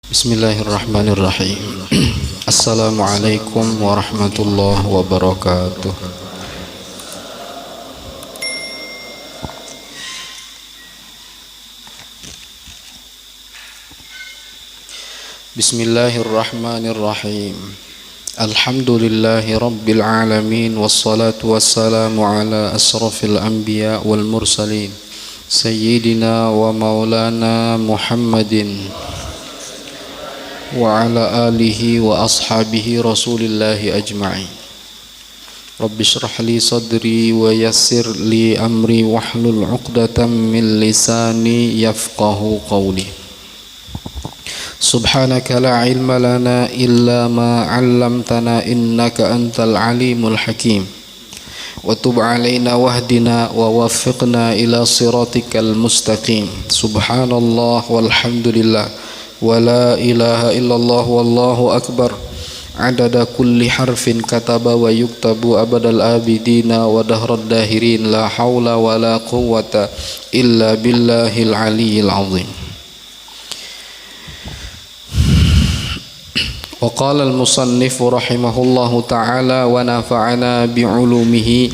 Bismillahirrahmanirrahim. Assalamualaikum warahmatullahi wabarakatuh. Bismillahirrahmanirrahim. Alhamdulillahi rabbil alamin. Wassalatu wassalamu ala asrafil anbiya wal mursalin Sayyidina wa maulana Muhammadin wa ala alihi wa ashabihi rasulillahi ajma'in. Rabbi shrah li sadri wa yassir li amri wahlul 'uqdatam min lisani yafqahu qawli. Subhanaka la ilma lana illa ma 'allamtana innaka antal alimul hakim. Wa tub 'alaina wahdina wa waffiqna ila siratikal mustaqim. Subhanallah walhamdulillah wa la ilaha illallah wallahu akbar adada kulli harfin kataba wa yuktabu abadal abidina wa dahrad dahirin la hawla wa la quwwata illa billahil aliyyil azim. Wa qala al musannif rahimahullahu ta'ala wa nafa'ana bi'ulumihi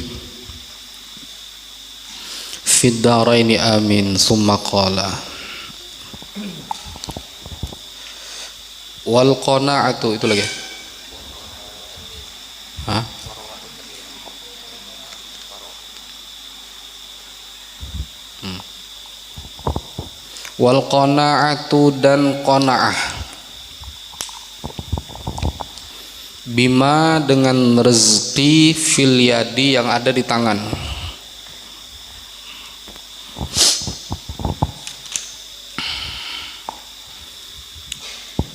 fid daraini amin. Summa qala wal qana'atu, itu lagi. Hah? Wal qana'atu, dan qana'ah, bima, dengan rezeki, fil yadi, yang ada di tangan.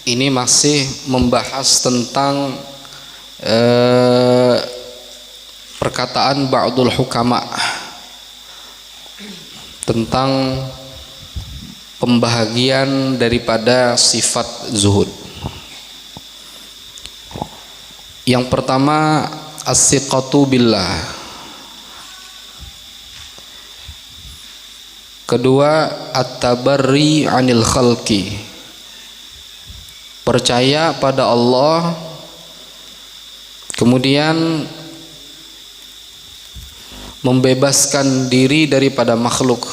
Ini masih membahas tentang perkataan ba'dul hukama tentang pembahagian daripada sifat zuhud. Yang pertama, as-siqatu billah. Kedua, at-tabarri 'anil khalqi, percaya pada Allah. Kemudian membebaskan diri daripada makhluk.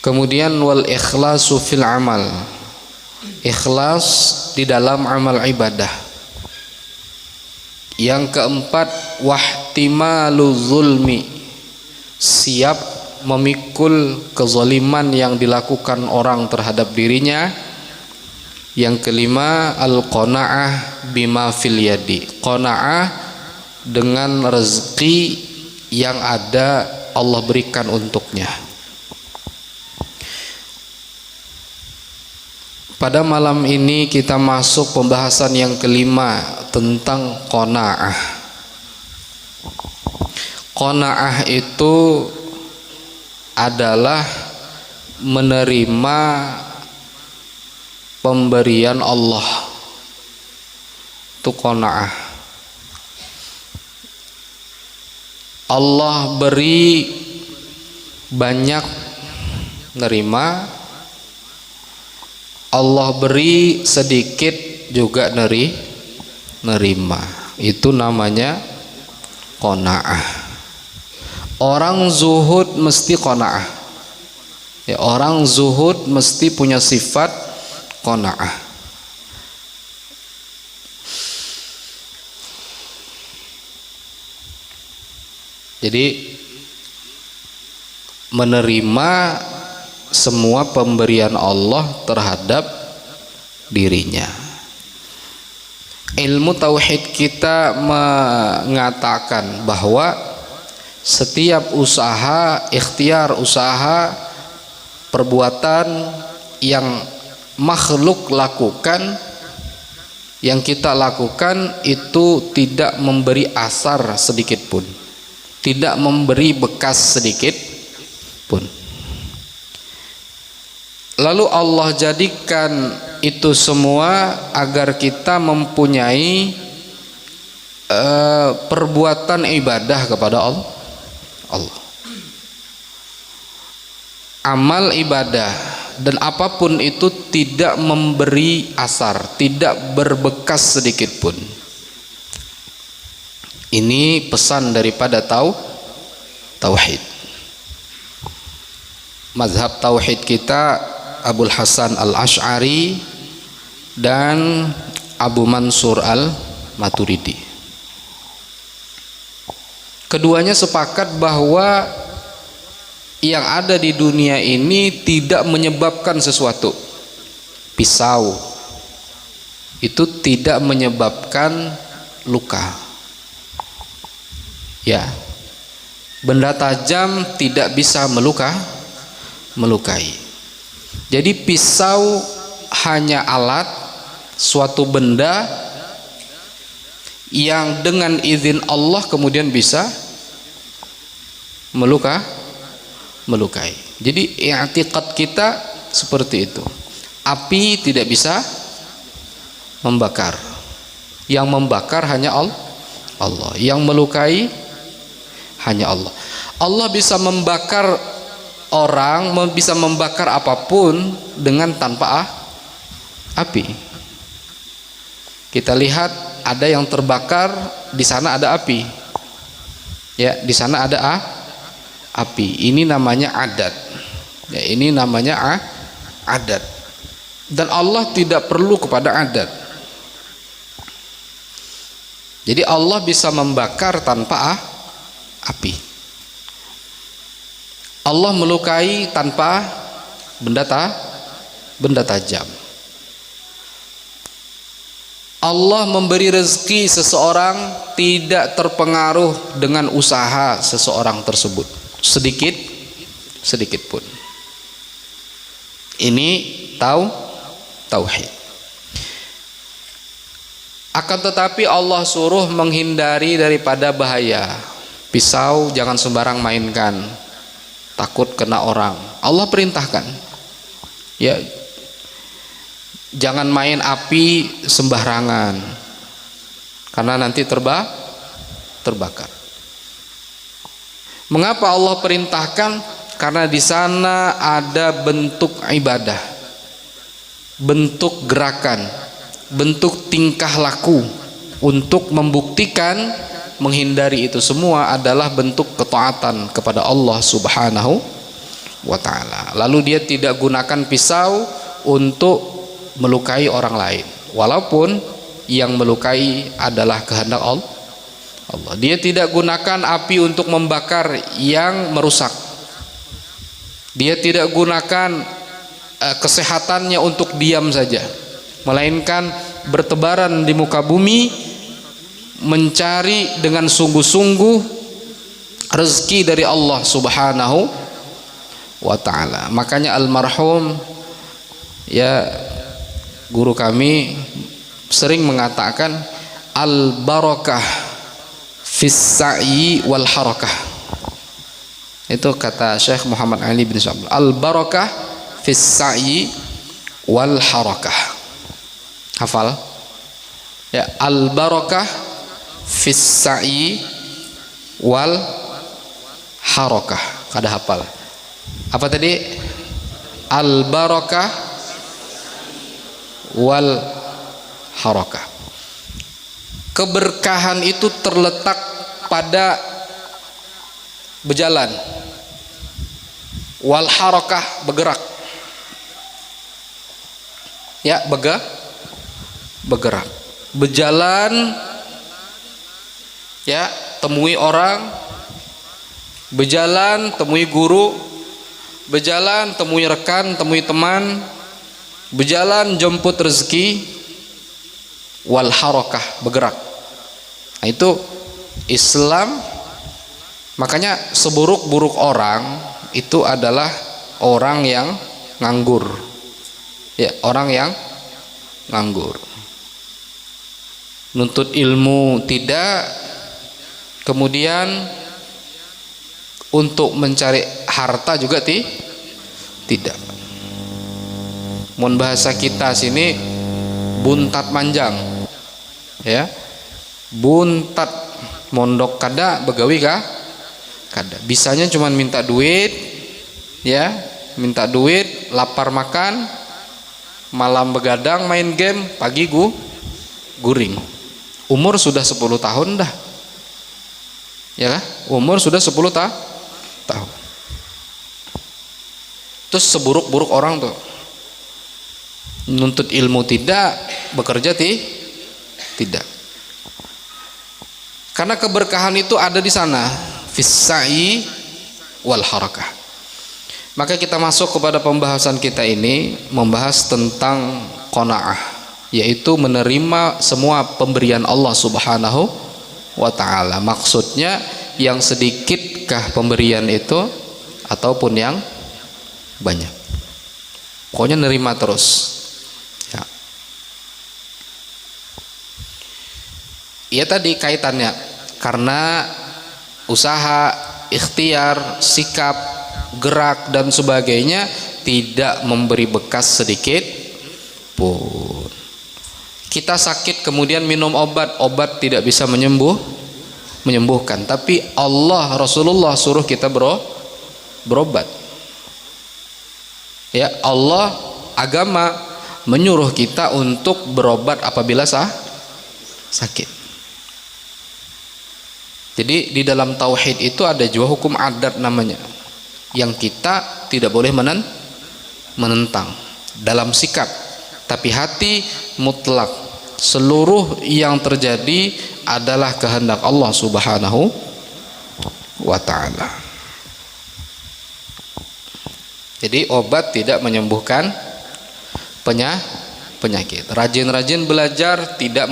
Kemudian wal ikhlasu fil amal, ikhlas di dalam amal ibadah. Yang keempat, wahtimalu zulmi, siap memikul kezaliman yang dilakukan orang terhadap dirinya. Yang kelima, al-qana'ah bima fil yadi, qana'ah dengan rezeki yang ada Allah berikan untuknya. Pada malam ini kita masuk pembahasan yang kelima tentang qana'ah. Qana'ah itu adalah menerima pemberian Allah, itu qana'ah. Allah beri banyak, nerima. Allah beri sedikit, juga nerima. Itu namanya qana'ah. Orang zuhud mesti qana'ah. Ya, orang zuhud mesti punya sifat qana'ah. Jadi menerima semua pemberian Allah terhadap dirinya. Ilmu tauhid kita mengatakan bahwa setiap usaha, ikhtiar usaha, perbuatan yang makhluk lakukan, yang kita lakukan itu tidak memberi asar sedikit pun, tidak memberi bekas sedikit pun. Lalu Allah jadikan itu semua agar kita mempunyai perbuatan ibadah kepada Allah. Amal ibadah dan apapun itu tidak memberi asar, tidak berbekas sedikit pun. Ini pesan daripada tauhid. Mazhab tauhid kita Abul Hasan Al-Asy'ari dan Abu Mansur Al-Maturidi. Keduanya sepakat bahwa yang ada di dunia ini tidak menyebabkan sesuatu. Pisau itu tidak menyebabkan luka. Ya, benda tajam tidak bisa melukai. Jadi pisau hanya alat, suatu benda yang dengan izin Allah kemudian bisa melukai. Jadi i'tiqad kita seperti itu. Api tidak bisa membakar. Yang membakar hanya Allah. Yang melukai hanya Allah. Allah bisa membakar orang, bisa membakar apapun dengan tanpa api. Kita lihat ada yang terbakar, di sana ada api. Ya, di sana ada api. Ini namanya adat. Ya, ini namanya adat. Dan Allah tidak perlu kepada adat. Jadi Allah bisa membakar tanpa api. Allah melukai tanpa benda tajam. Allah memberi rezeki seseorang tidak terpengaruh dengan usaha seseorang tersebut sedikit pun. Ini tauhid. Akan tetapi Allah suruh menghindari daripada bahaya. Pisau jangan sembarang mainkan, takut kena orang. Allah perintahkan, ya, jangan main api sembarangan, karena nanti terbakar. Mengapa Allah perintahkan? Karena di sana ada bentuk ibadah, bentuk gerakan, bentuk tingkah laku untuk membuktikan menghindari itu semua adalah bentuk ketaatan kepada Allah Subhanahu wa ta'ala. Lalu dia tidak gunakan pisau untuk melukai orang lain, walaupun yang melukai adalah kehendak Allah. Dia tidak gunakan api untuk membakar yang merusak. Dia tidak gunakan kesehatannya untuk diam saja, melainkan bertebaran di muka bumi, mencari dengan sungguh-sungguh rezeki dari Allah Subhanahu wa ta'ala. Makanya almarhum, ya, guru kami sering mengatakan al-barakah fis sa'i wal harakah. Itu kata Syekh Muhammad Ali bin Syabal, al-barakah fis sa'i wal harakah. Hafal? Ya, al-barakah fis sa'i wal harakah. Kada hafal. Apa tadi? Al-barakah wal harakah. Keberkahan itu terletak pada berjalan. Wal harakah, bergerak. Ya, bergerak. Berjalan, ya, temui orang. Berjalan, temui guru. Berjalan, temui rekan, temui teman. Berjalan, jemput rezeki. Wal harakah, bergerak. Nah, itu Islam. Makanya seburuk-buruk orang itu adalah orang yang nganggur. Ya, orang yang nganggur. Nuntut ilmu tidak, kemudian untuk mencari harta juga tidak. Mun bahasa kita sini buntat manjang, ya, buntat mondok kada begawi kah? Kada. Bisanya cuma minta duit, ya, minta duit lapar makan, malam begadang main game, pagi guring. Umur sudah 10 tahun dah. Ya kan? Umur sudah 10 tahun. Terus seburuk-buruk orang tuh. Nuntut ilmu tidak, bekerja tidak. Karena keberkahan itu ada di sana, fis-sa'i wal harakah. Maka kita masuk kepada pembahasan kita ini, membahas tentang qanaah, yaitu menerima semua pemberian Allah Subhanahu wa taala. Maksudnya yang sedikitkah pemberian itu ataupun yang banyak. Pokoknya nerima terus. Ya tadi kaitannya karena usaha, ikhtiar, sikap, gerak dan sebagainya tidak memberi bekas sedikit pun. Kita sakit kemudian minum obat tidak bisa menyembuhkan, tapi Allah, Rasulullah suruh kita berobat. Ya, Allah, agama menyuruh kita untuk berobat apabila sakit. Jadi di dalam tauhid itu ada juga hukum adat namanya, yang kita tidak boleh menentang dalam sikap, tapi hati mutlak. Seluruh yang terjadi adalah kehendak Allah Subhanahu wa taala. Jadi obat tidak menyembuhkan penyakit. Rajin-rajin belajar, tidak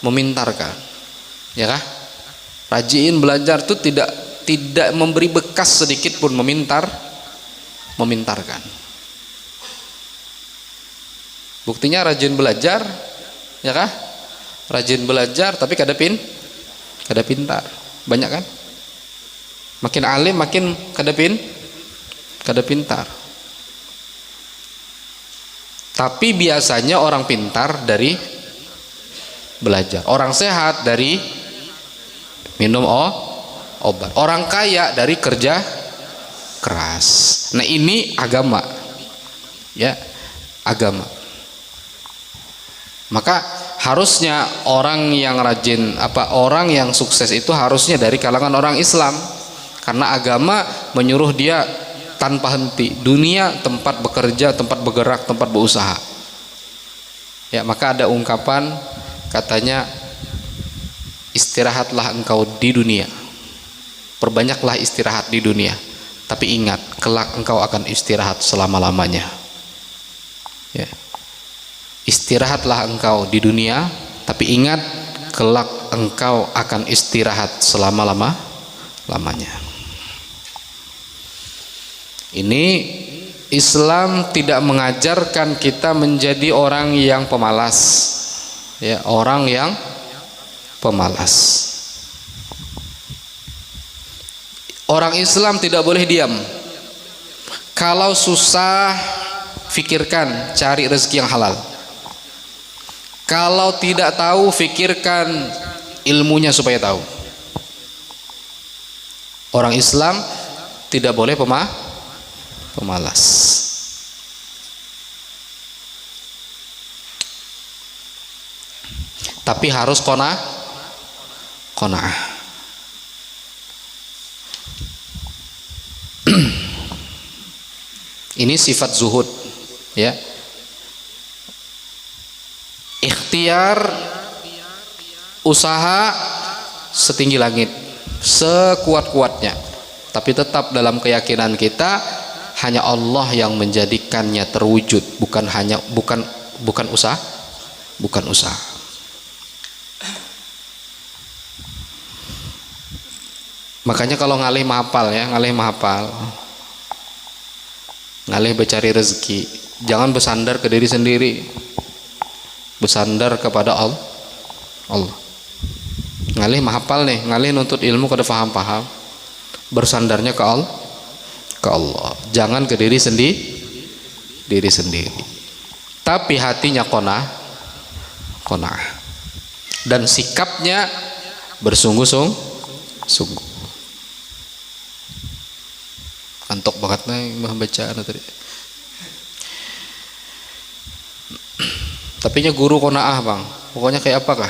memintarkan. Ya kah? Rajin belajar itu tidak memberi bekas sedikit pun memintarkan. Buktinya rajin belajar, ya kah? Rajin belajar tapi kada pintar. Banyak kan? Makin alim makin kada pintar. Tapi biasanya orang pintar dari belajar, orang sehat dari minum obat, orang kaya dari kerja keras. Nah ini agama, ya agama. Maka harusnya orang yang rajin, orang yang sukses itu harusnya dari kalangan orang Islam, karena agama menyuruh dia tanpa henti. Dunia tempat bekerja, tempat bergerak, tempat berusaha. Ya, maka ada ungkapan katanya, istirahatlah engkau di dunia, perbanyaklah istirahat di dunia, tapi ingat kelak engkau akan istirahat selama-lamanya. Ya. Istirahatlah engkau di dunia, tapi ingat kelak engkau akan istirahat selama-lamanya. Ini Islam tidak mengajarkan kita menjadi orang yang pemalas, ya, orang yang pemalas. Orang Islam tidak boleh diam. Kalau susah, fikirkan cari rezeki yang halal. Kalau tidak tahu, fikirkan ilmunya supaya tahu. Orang Islam tidak boleh pemalas. Tapi harus qanaah. Ini sifat zuhud, ya. Ikhtiar, usaha setinggi langit, sekuat-kuatnya, tapi tetap dalam keyakinan kita hanya Allah yang menjadikannya terwujud, bukan usaha. Makanya kalau ngalih mahapal, ngalih bercari rezeki, jangan bersandar ke diri sendiri, bersandar kepada Allah. Ngalih mahapal nih, ngalih nuntut ilmu kada paham, bersandarnya ke Allah, jangan ke diri sendiri. Tapi hatinya qanaah dan sikapnya bersungguh-sungguh. Antok banget nih mah bacaan tadi. Tapi nya guru konaah bang, pokoknya kayak apakah?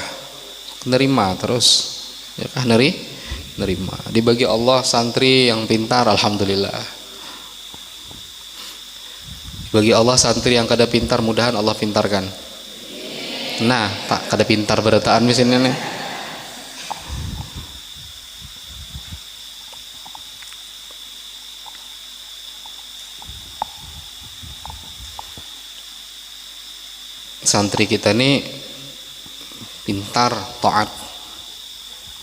Nerima terus, ya kah nerima. Dibagi Allah santri yang pintar, alhamdulillah. Bagi Allah santri yang kada pintar, mudahan Allah pintarkan. Nah, tak kada pintar berataan misalnya nih. Santri kita nih pintar, taat.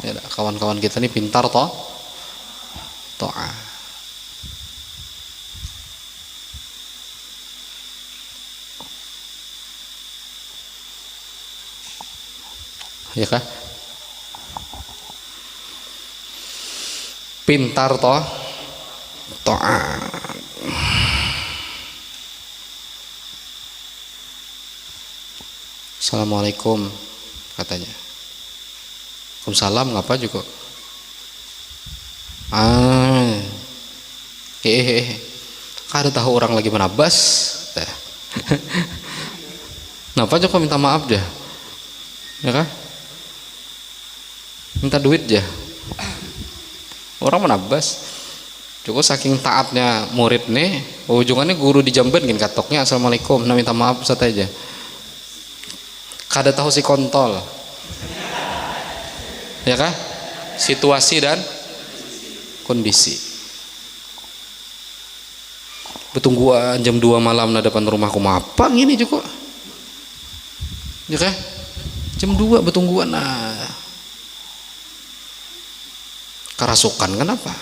Ya, kawan-kawan kita nih pintar taat. Ya kah? Pintar taat. Assalamualaikum katanya. Waalaikumsalam ngapa juga? Kada tahu orang lagi menabas. Napa juga minta maaf dah. Ya kah? Minta duit aja. Orang menabas. Cukup saking taatnya murid nih, ujungannya guru dijamben gini katoknya assalamualaikum, nah minta maaf satu aja. Kada tahu si kontol, ya kah? Situasi dan kondisi. Betungguan jam 2 malam na depan rumahku mapang ini juga, ya kah? Jam 2 betungguan nah. Kerasukan kenapa?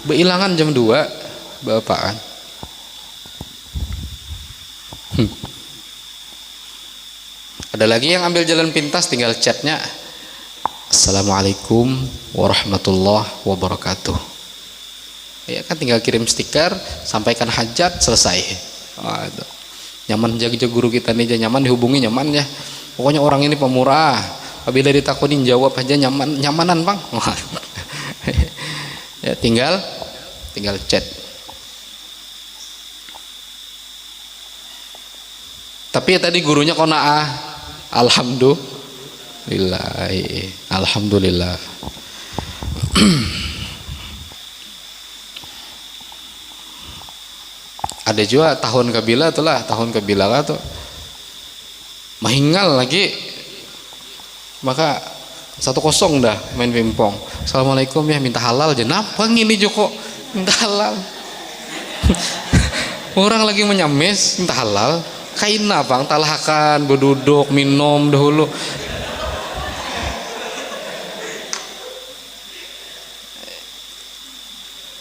Beilangan jam 2 bapaan. Ada lagi yang ambil jalan pintas tinggal chatnya assalamualaikum warahmatullahi wabarakatuh. Ya kan tinggal kirim stiker, sampaikan hajat, selesai. Aduh. Nyaman jaga guru kita nih, nyaman dihubungi nyaman ya. Pokoknya orang ini pemurah. Apabila ditakutin jawab aja nyamanan bang. Ya tinggal chat. Tapi ya tadi gurunya qanaah. Alhamdulillah. Ada juga tahun kabila tuh mahingal lagi, maka 1-0 dah main pingpong. Assalamualaikum ya, minta halal aja. Napa ngini Joko minta halal? Orang lagi menyamis minta halal. Kaina bang, talahkan, berduduk, minum dahulu.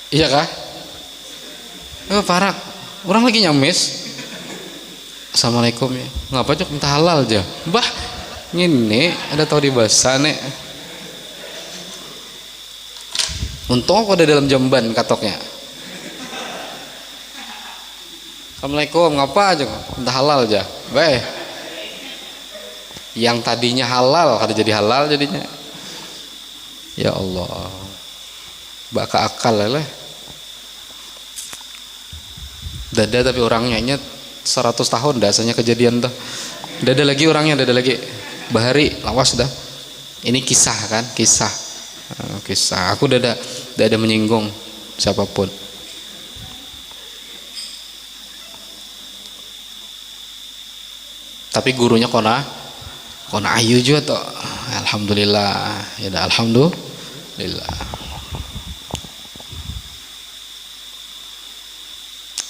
Iya kah? Parah. Orang lagi nyamis. Assalamualaikum ya. Ngapa cok minta halal aja? Bah, ini ada tahu di bahasa nek. Untung aku ada dalam jamban katoknya. Assalamualaikum, ngapa aja minta halal aja. Baik. Yang tadinya halal kada jadi halal jadinya. Ya Allah. Baka akal lah. Dada tapi orangnya 100 tahun dasarnya kejadian tuh. Dada lagi orangnya, dada lagi. Bahari lawas dah. Ini kisah kan, kisah. Aku dada menyinggung siapapun. Tapi gurunya kona ayu juga tuh. Alhamdulillah. Ya dah alhamdulillah.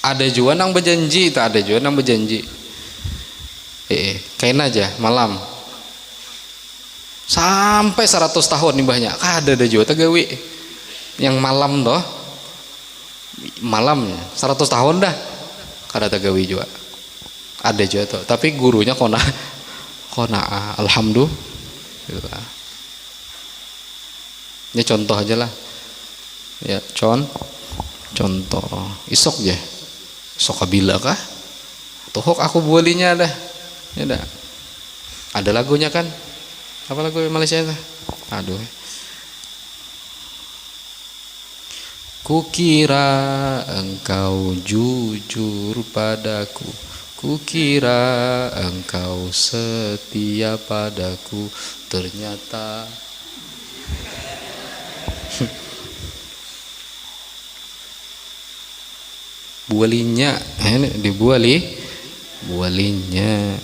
Ada juga nang berjanji, tak ada juga nang berjanji. Kain aja malam. Sampai 100 tahun nih banyak. Ada juga tagawi yang malam toh. Malamnya 100 tahun dah. Kada tagawi juga. Ada juga tuh, tapi gurunya kona alhamdulillah. Ini contoh aja lah. Ya, contoh. Isok je. Sok kabila kah? Tohok aku bualinya dah. Ya dah. Ada lagunya kan? Apa lagu Malaysia itu? Aduh. Kukira engkau jujur padaku, kukira engkau setia padaku, ternyata bualinya ini dibuali bualinya.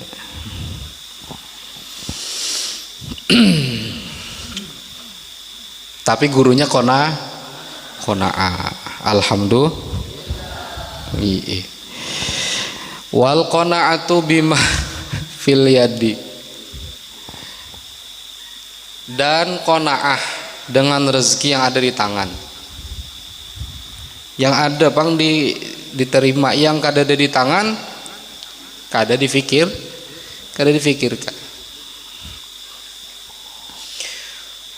Tapi gurunya qanaah. Alhamdulillah. Wal qanaatu bima fil yadi. Dan qanaah dengan rezeki yang ada di tangan. Yang ada bang diterima, yang kada ada di tangan kada difikirkan.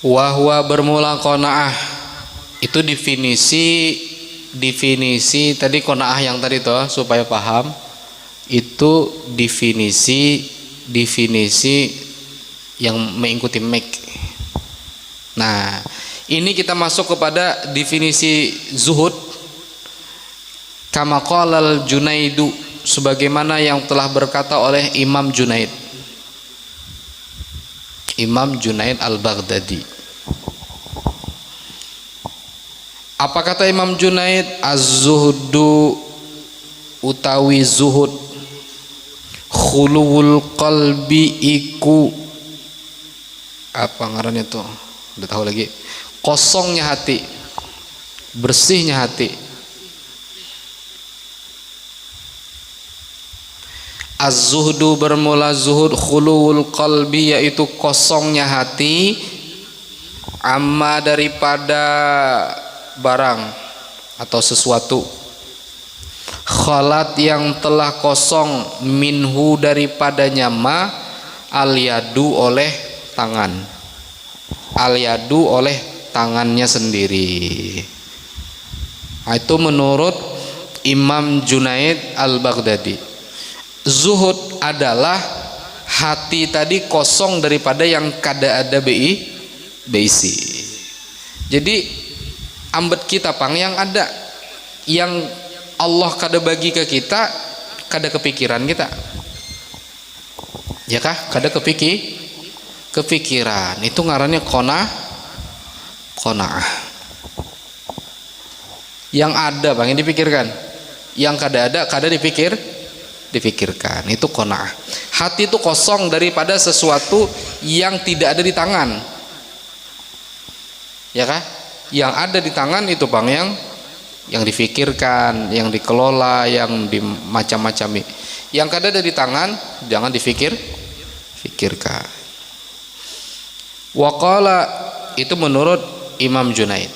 Wahwa bermula qanaah itu definisi tadi qanaah yang tadi toh supaya paham itu definisi yang mengikuti mek. Nah, ini kita masuk kepada definisi zuhud kama qalal Junaidu, sebagaimana yang telah berkata oleh Imam Junaid Al-Baghdadi. Apa kata Imam Junaid? Az-zuhdu utawi zuhud khuluwul qalbi iku apa ngarannya tuh? Udah tahu lagi. Kosongnya hati, bersihnya hati. Az-zuhdu bermula zuhud khuluwul qalbi yaitu kosongnya hati amma daripada barang atau sesuatu khalat yang telah kosong minhu daripadanya ma al yadu oleh tangan, al yadu oleh tangannya sendiri. Nah, itu menurut Imam Junaid Al-Baghdadi. Zuhud adalah hati tadi kosong daripada yang kada ada beisi. Jadi ambet kita pang yang ada, yang Allah kada bagi ke kita, kada kepikiran kita, ya kah? Kada kepikiran. Itu ngarannya qanaah. Yang ada bang yang dipikirkan, yang kada ada kada dipikirkan. Itu qanaah. Hati itu kosong daripada sesuatu yang tidak ada di tangan, ya kah? Yang ada di tangan itu bang yang difikirkan, yang dikelola, yang dimacam-macami. Yang kada ada di tangan jangan fikirkan. Waqala itu menurut Imam Junaid.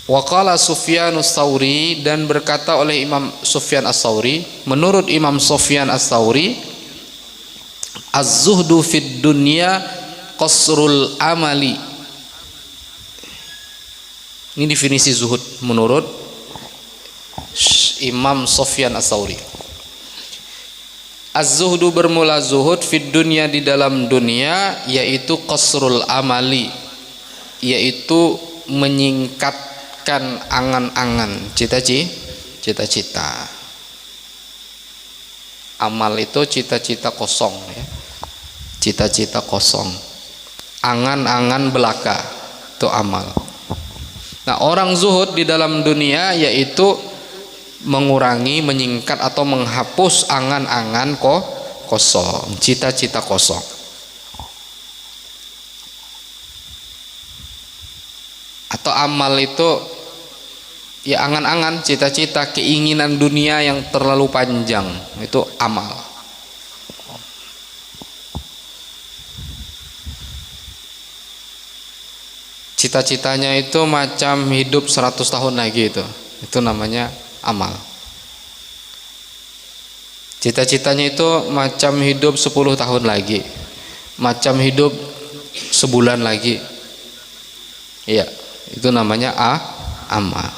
Waqala Sufyan Ats-Tsauri, dan berkata oleh Imam Sufyan Ats-Tsauri, menurut Imam Sufyan Ats-Tsauri, az-zuhdu fid dunya qasrul amali. Ini definisi zuhud menurut Imam Sufyan Ats-Tsauri. Az-zuhdu bermula zuhud fid dunya di dalam dunia yaitu qasrul amali, yaitu menyingkatkan angan-angan, cita-cita. Amal itu cita-cita kosong ya. Cita-cita kosong. Angan-angan belaka itu amal. Nah, orang zuhud di dalam dunia yaitu mengurangi, menyingkat atau menghapus angan-angan kosong, cita-cita kosong. Atau amal itu ya angan-angan, cita-cita, keinginan dunia yang terlalu panjang, itu amal. Cita-citanya itu macam hidup 100 tahun lagi, itu namanya amal. Cita-citanya itu macam hidup 10 tahun lagi, macam hidup sebulan lagi, iya, itu namanya amal.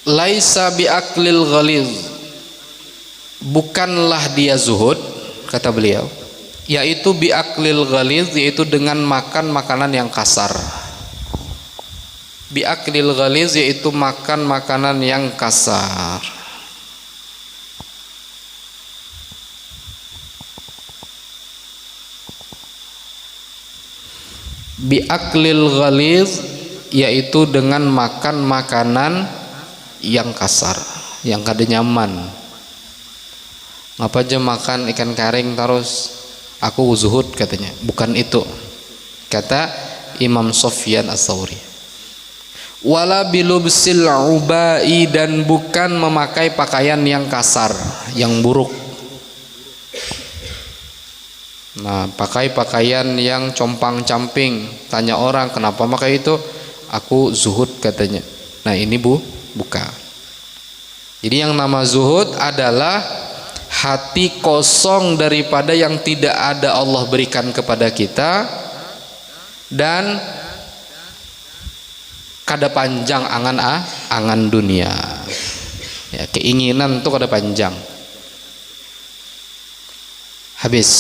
Laisa biaklil ghaliz, bukanlah dia zuhud, kata beliau, yaitu biaklil ghaliz, yaitu dengan makan makanan yang kasar. Biaklil ghaliz yaitu makan makanan yang kasar. Biaklil ghaliz yaitu dengan makan makanan yang kasar, yang kada nyaman. Ngapa aja makan ikan kering terus? Aku zuhud katanya. Bukan itu, kata Imam Sufyan Ats-Tsauri. Wala bilubsil ubai, dan bukan memakai pakaian yang kasar, yang buruk. Nah, pakai pakaian yang compang-camping. Tanya orang, kenapa pakai itu? Aku zuhud katanya. Nah, ini bukan. Jadi yang nama zuhud adalah hati kosong daripada yang tidak ada Allah berikan kepada kita, dan kada panjang angan dunia. Ya, keinginan itu kada panjang. Habis.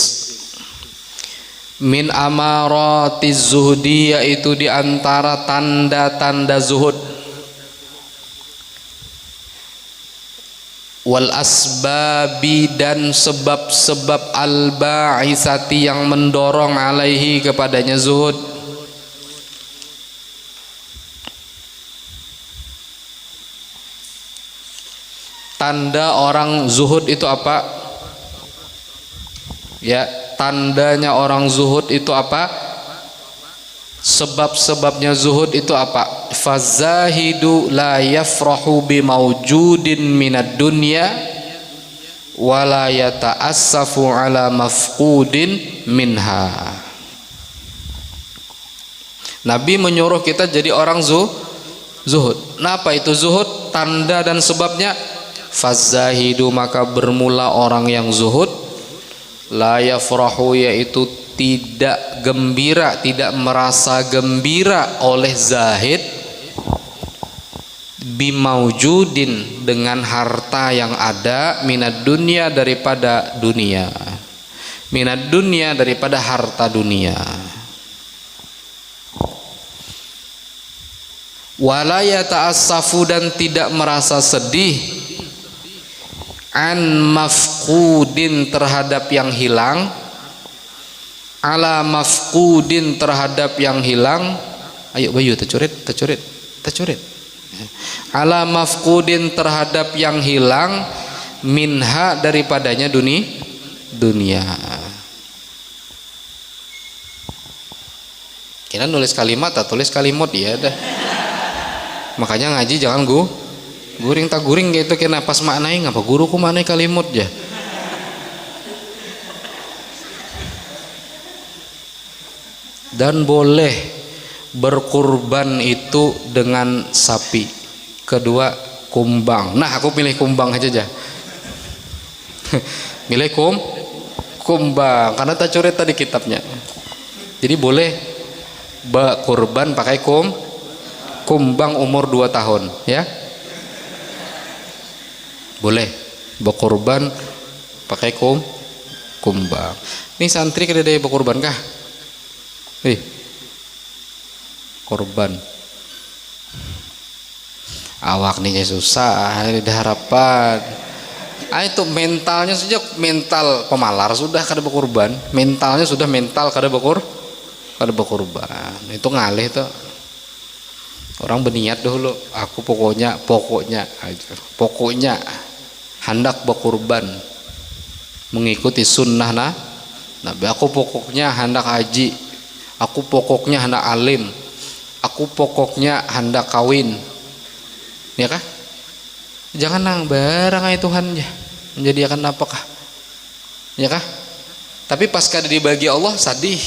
Min amaratiz zuhdi, yaitu diantara tanda-tanda zuhud. Wal asbabi, dan sebab-sebab al-ba'isati yang mendorong alaihi kepadanya zuhud. Tanda orang zuhud itu apa? Ya, tandanya orang zuhud itu apa? Sebab-sebabnya zuhud itu apa? Fazahidu la yafrahu bimawjudin minad dunya wa la yata'assafu ala mafqudin minha. Nabi menyuruh kita jadi orang zuhud. Nah, apa itu zuhud? Tanda dan sebabnya. Fazahidu, maka bermula orang yang zuhud, la yafrahu, yaitu tidak gembira, tidak merasa gembira oleh zahid, bimaujudin, dengan harta yang ada, minad dunia, daripada dunia, minad dunia, daripada harta dunia. Wala yata'assafu, dan tidak merasa sedih, an mafqudin, terhadap yang hilang, ala mafqudin, terhadap yang hilang. Ayo Bayu, tercurit. Ala mafqudin, terhadap yang hilang, minha, daripadanya dunia. Kira nulis kalimat atau tulis kalimot ya dah. Makanya ngaji jangan guring tak guring gitu, kena pas maknai ngapa guruku maknai kalimut ya. Dan boleh berkurban itu dengan sapi. Kedua, kumbang. Nah, aku pilih kumbang aja. Milih kumbang karena tak coret tadi kitabnya. Jadi boleh berkurban pakai kumbang umur 2 tahun ya. Boleh berkorban pakai kumbang. Ini santri kada ada berkorban kah? Korban. Awak nih susah, ada harapan. Itu mentalnya saja, mental pemalar sudah kada berkorban. Mentalnya sudah mental kada berkorban. Itu ngalih tuh. Orang berniat dulu, aku pokoknya hendak berkorban mengikuti sunnah Nabi. Aku pokoknya hendak haji, aku pokoknya hendak alim, aku pokoknya hendak kawin, ya kah? Jangan nang barang ay Tuhan ya, menjadikan apakah, ya kah? Tapi pas kada dibagi Allah sadih,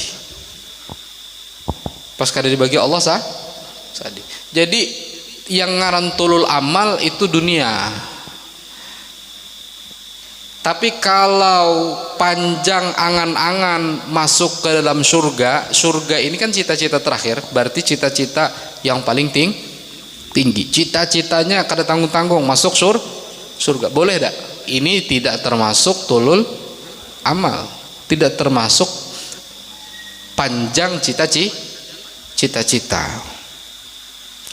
pas kada dibagi Allah sadih. Jadi yang ngaran tulul amal itu dunia. Tapi kalau panjang angan-angan masuk ke dalam surga ini kan cita-cita terakhir, berarti cita-cita yang paling tinggi. Cita-citanya kada tanggung-tanggung masuk surga. Boleh tak? Ini tidak termasuk tulul amal. tidak termasuk panjang cita-cita.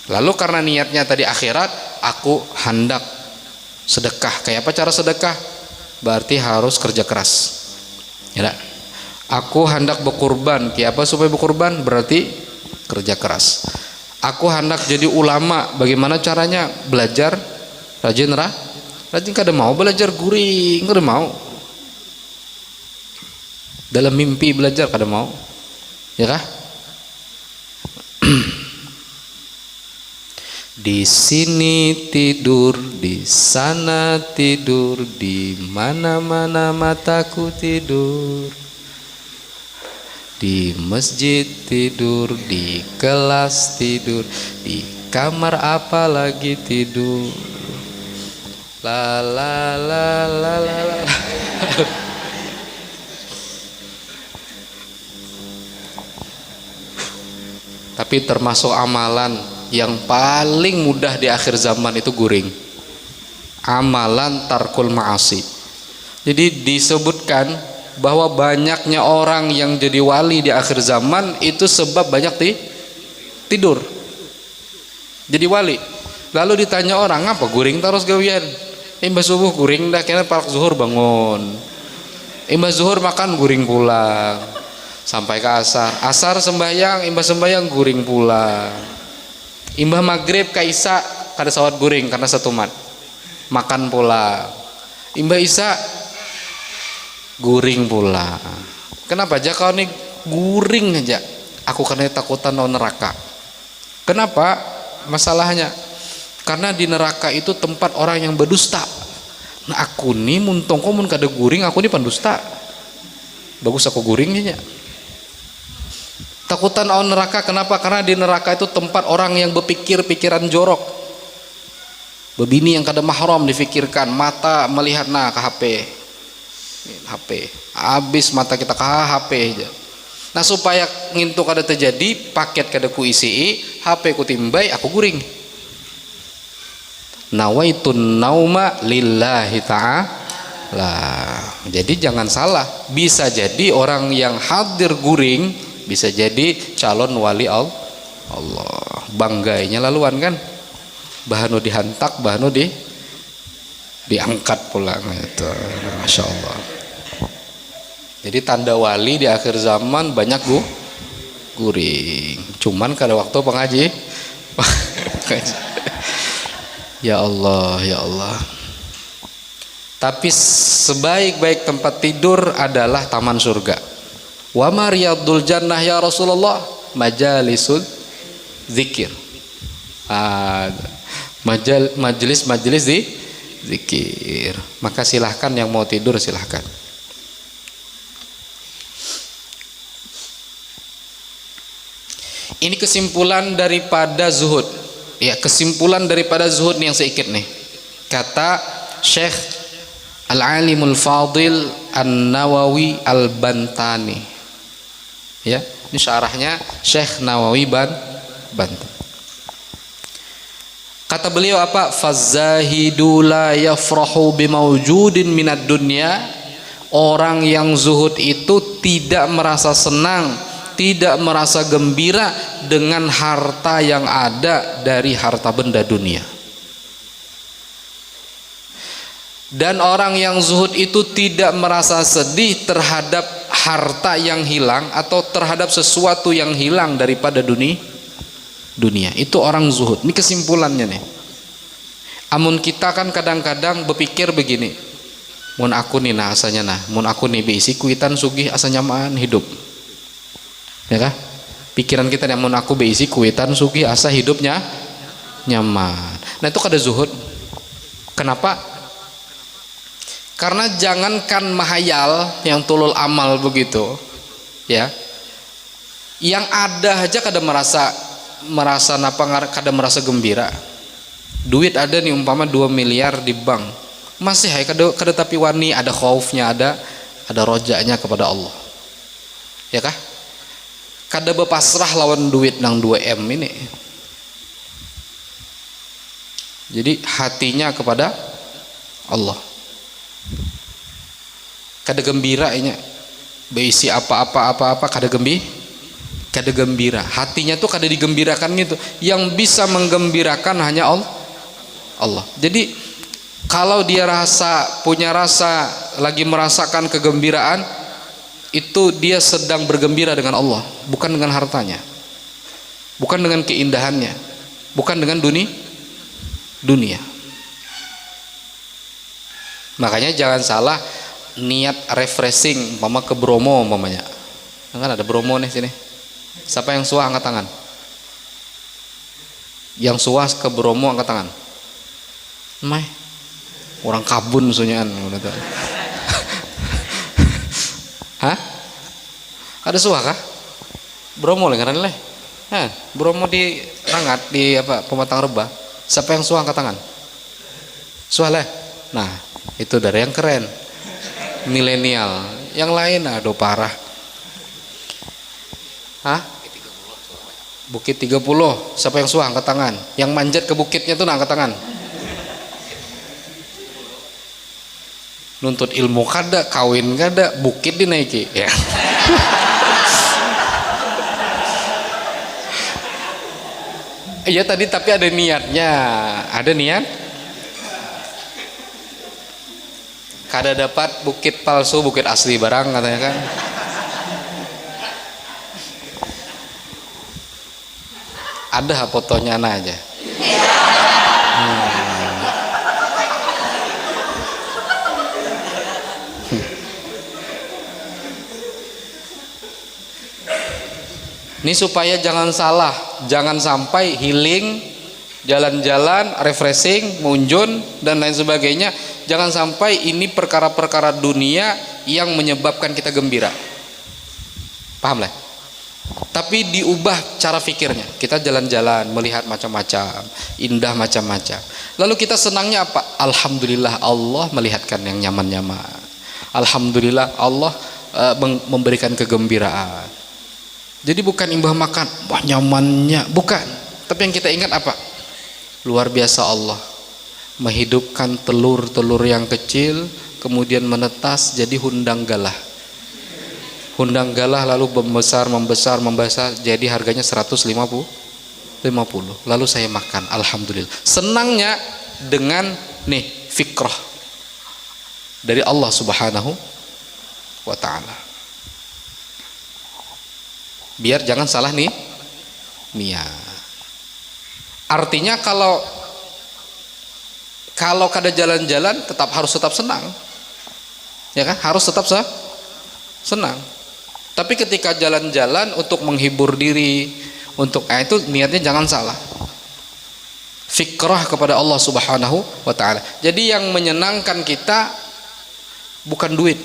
Lalu karena niatnya tadi akhirat, aku hendak sedekah. Kayak apa cara sedekah? Berarti harus kerja keras. Ya, aku hendak berkurban. Kayak apa supaya berkurban? Berarti kerja keras. Aku hendak jadi ulama. Bagaimana caranya? Belajar rajin kada mau belajar guring, kada mau. Dalam mimpi belajar kada mau. Ya kah? Di sini tidur, di sana tidur, di mana-mana mataku tidur. Di masjid tidur, di kelas tidur, di kamar apalagi tidur. La la la la la la. Tapi termasuk amalan yang paling mudah di akhir zaman itu guring. Amalan tarkul ma'asi. Jadi disebutkan bahwa banyaknya orang yang jadi wali di akhir zaman itu sebab banyak tidur. Jadi wali. Lalu ditanya orang, apa guring terus gawian? Imbas subuh guring dah, kena parak zuhur bangun. Imbas zuhur makan guring pulang. Sampai ke asar sembahyang, imbas sembahyang guring pulang. Imbah maghrib ke isya kada sawat guring karena satu mat. Makan pulang. Imbah isya guring pulang. Kenapa aja kau nih guring aja? Aku karena takutan no neraka. Kenapa? Masalahnya karena di neraka itu tempat orang yang berdusta. Nah aku nih muntong komun kada guring, aku nih pendusta. Bagus aku guringnya. Takutan on neraka, kenapa? Karena di neraka itu tempat orang yang berpikir pikiran jorok. Bebini yang kada mahram difikirkan, mata melihat ke HP. Habis mata kita ke HP aja. Nah supaya ngintu kada terjadi, paket kada ku isi, HP ku timbai, aku guring. Nawaitun nauma lillahi ta'ala. Jadi jangan salah, bisa jadi orang yang hadir guring bisa jadi calon wali Allah. Banggainya laluan kan, bahanu dihantak, bahanu diangkat pulang itu. Masya Allah. Jadi tanda wali di akhir zaman banyak guring. Cuman kada waktu pengaji. Ya Allah, ya Allah. Tapi sebaik-baik tempat tidur adalah taman surga. Wa ma riyadul jannah ya Rasulullah? Majalisul zikir. Majelis di zikir. Maka silahkan yang mau tidur silahkan. Ini kesimpulan daripada zuhud. Ya, kesimpulan daripada zuhud nih yang sedikit nih. Kata Syekh Al-Alimul Fadil An-Nawawi Al-Bantani. Ya, ini syarahnya Syekh Nawawi Banten. Kata beliau apa? Fazahidu la yafrahu bimawjudin minad dunya. Orang yang zuhud itu tidak merasa senang, tidak merasa gembira dengan harta yang ada dari harta benda dunia. Dan orang yang zuhud itu tidak merasa sedih terhadap harta yang hilang atau terhadap sesuatu yang hilang daripada dunia. Itu orang zuhud. Ini kesimpulannya nih. Amun kita kan kadang-kadang berpikir begini, mun aku nih mun aku nih beisi kuitan sugih asa nyaman hidup. Ya kah? Pikiran kita nih, mun aku beisi kuitan sugih asa hidupnya nyaman. Nah itu kada zuhud. Kenapa? Karena jangankan mahayal yang tulul amal begitu, ya, yang ada aja kada merasa gembira. Duit ada nih umpama 2 miliar di bank, masih kada tapi wani ada khaufnya, ada rojaknya kepada Allah, ya kah? Kada berpasrah lawan duit nang 2M ini. Jadi hatinya kepada Allah. Kada gembira nya. Beisi apa-apa kada gembira. Hatinya tuh kada digembirakan gitu. Yang bisa menggembirakan hanya Allah. Jadi kalau dia punya rasa lagi merasakan kegembiraan, itu dia sedang bergembira dengan Allah, bukan dengan hartanya, bukan dengan keindahannya, bukan dengan dunia. Makanya jangan salah niat refreshing, mama ke Bromo umpamanya. Kan ada Bromo nih sini. Siapa yang suah angkat tangan? Yang suah ke Bromo angkat tangan. Mai, orang kabun sunyaan. Hah? Ada suah kah? Bromo lah ngaran leh. Bromo di Rangat di Pematang Rebah. Siapa yang suah angkat tangan? Suah leh. Nah, itu dari yang keren. Milenial. Yang lain aduh parah. Hah? Bukit 30. Siapa yang suah angkat tangan? Yang manjat ke bukitnya tuh angkat tangan. Nuntut ilmu kada, kawin kada, bukit dinaiki ya. Iya tadi tapi ada niatnya, ada niat. Kada dapat bukit palsu, bukit asli barang katanya kan. Ada fotonya aja. Ini supaya jangan salah, jangan sampai healing, jalan-jalan, refreshing, munjun dan lain sebagainya. Jangan sampai ini perkara-perkara dunia yang menyebabkan kita gembira. Paham lah? Tapi diubah cara pikirnya. Kita jalan-jalan, melihat macam-macam, indah macam-macam. Lalu kita senangnya apa? Alhamdulillah Allah melihatkan yang nyaman-nyaman. Alhamdulillah Allah memberikan kegembiraan. Jadi bukan imbah makan, wah nyamannya, bukan. Tapi yang kita ingat apa? Luar biasa Allah menghidupkan telur-telur yang kecil, kemudian menetas jadi hundang galah. Hundang galah lalu membesar, jadi harganya 150. Lalu saya makan, alhamdulillah. Senangnya dengan nih fikrah dari Allah Subhanahu wa ta'ala. Biar jangan salah nih niat. Artinya kalau kada jalan-jalan harus tetap senang, ya kan? Harus tetap senang. Tapi ketika jalan-jalan untuk menghibur diri, untuk itu niatnya jangan salah. Fikrah kepada Allah Subhanahu wa ta'ala. Jadi yang menyenangkan kita bukan duit,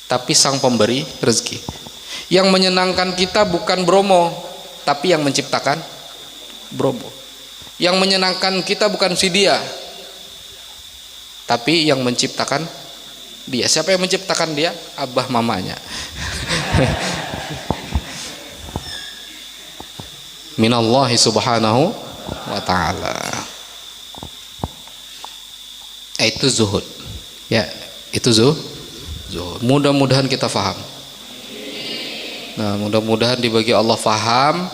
tapi Sang Pemberi rezeki. Yang menyenangkan kita bukan Bromo, tapi yang menciptakan Bromo. Yang menyenangkan kita bukan si dia, tapi yang menciptakan dia. Siapa yang menciptakan dia? Abah mamanya. Minallahi subhanahu wa ta'ala. Itu zuhud. Ya, itu zuhud. Mudah-mudahan kita faham. Nah, mudah-mudahan dibagi Allah faham,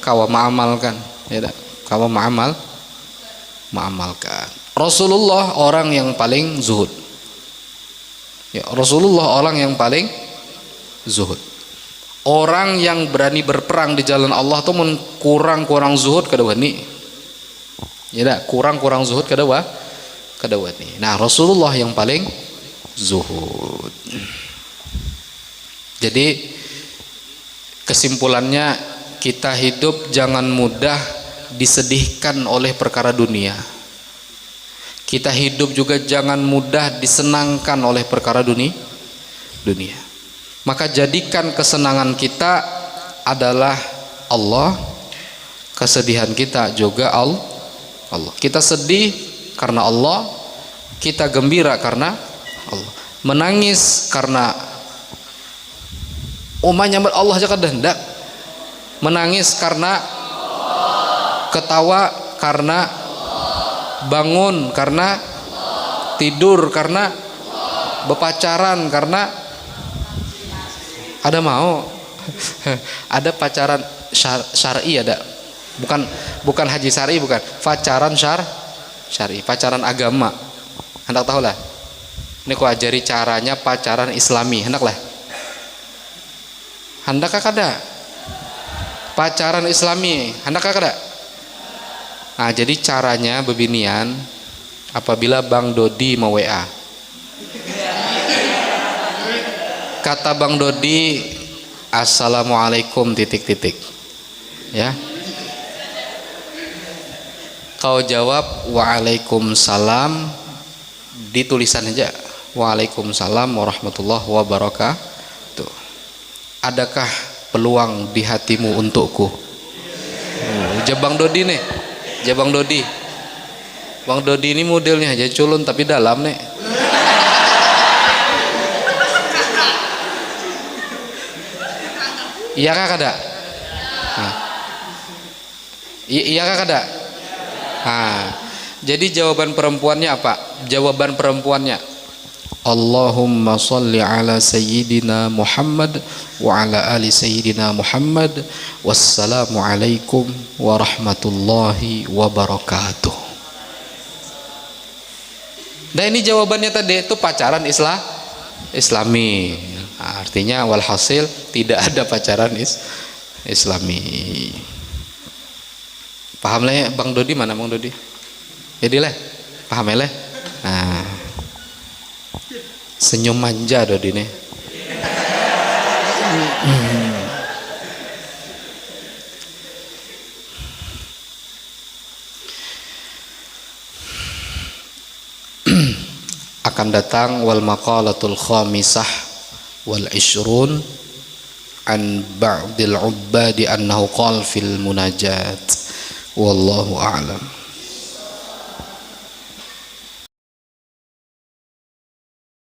kawa ma'amalkan, ya tak? Kawa ma'amalkan. Rasulullah orang yang paling zuhud. Ya, Rasulullah orang yang paling zuhud. Orang yang berani berperang di jalan Allah tuh kurang zuhud kada wani. Ya tak? Kurang zuhud kada wani. Nah, Rasulullah yang paling zuhud. Jadi kesimpulannya, kita hidup jangan mudah disedihkan oleh perkara dunia. Kita hidup juga jangan mudah disenangkan oleh perkara dunia. Maka jadikan kesenangan kita adalah Allah, kesedihan kita juga Allah. Kita sedih karena Allah, kita gembira karena Allah. Menangis karena umanya Allah aja kada hendak. Menangis karena ketawa karena bangun karena tidur karena berpacaran karena Ada mau? Ada pacaran syar'i ada. Bukan haji syar'i, bukan. Pacaran syar'i, pacaran agama. Hendak tahu lah. Ini ku ajari caranya pacaran Islami, hendak lah. Hendak kada? Pacaran Islami, hendak kada? Nah, jadi caranya beginian. Apabila Bang Dodi mau WA, kata Bang Dodi, assalamualaikum titik-titik, ya. Kau jawab waalaikumsalam, ditulisan aja waalaikumsalam warahmatullahi wabarakatuh. Adakah peluang di hatimu untukku? Jabang Dodi nih, Jabang Dodi. Bang Dodi ini modelnya aja culun tapi dalam nih. Iya kah kada? Nah. Iya kah kada? Nah. Jadi jawaban perempuannya apa? Jawaban perempuannya, Allahumma salli ala sayyidina Muhammad wa ala ali sayyidina Muhammad, wassalamu alaikum warahmatullahi wabarakatuh. Nah, ini jawabannya tadi itu pacaran Islami. Nah, artinya walhasil tidak ada pacaran Islami. Paham lah ya Bang Dodi? Mana Bang Dodi? Jadi lah, paham ya lah. Nah, senyum manja Dodi nih. Akan datang wal maqalatul khamisah wal ishrun an ba'dil ubbadi annahu qala fil munajat wallahu a'lam.